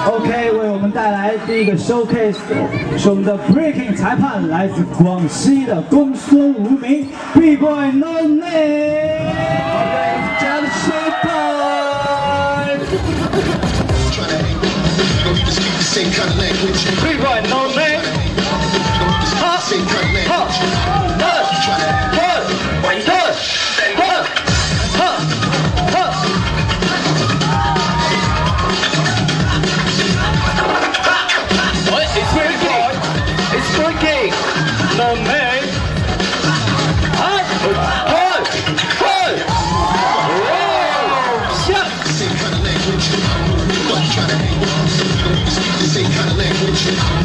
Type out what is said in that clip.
OK， 为我们带来第一个 showcase 是我们的 breaking 裁判，来自广西的公孙无名 ，Bboy No Name。加的 showtime。Bboy No Name。No name. Shut.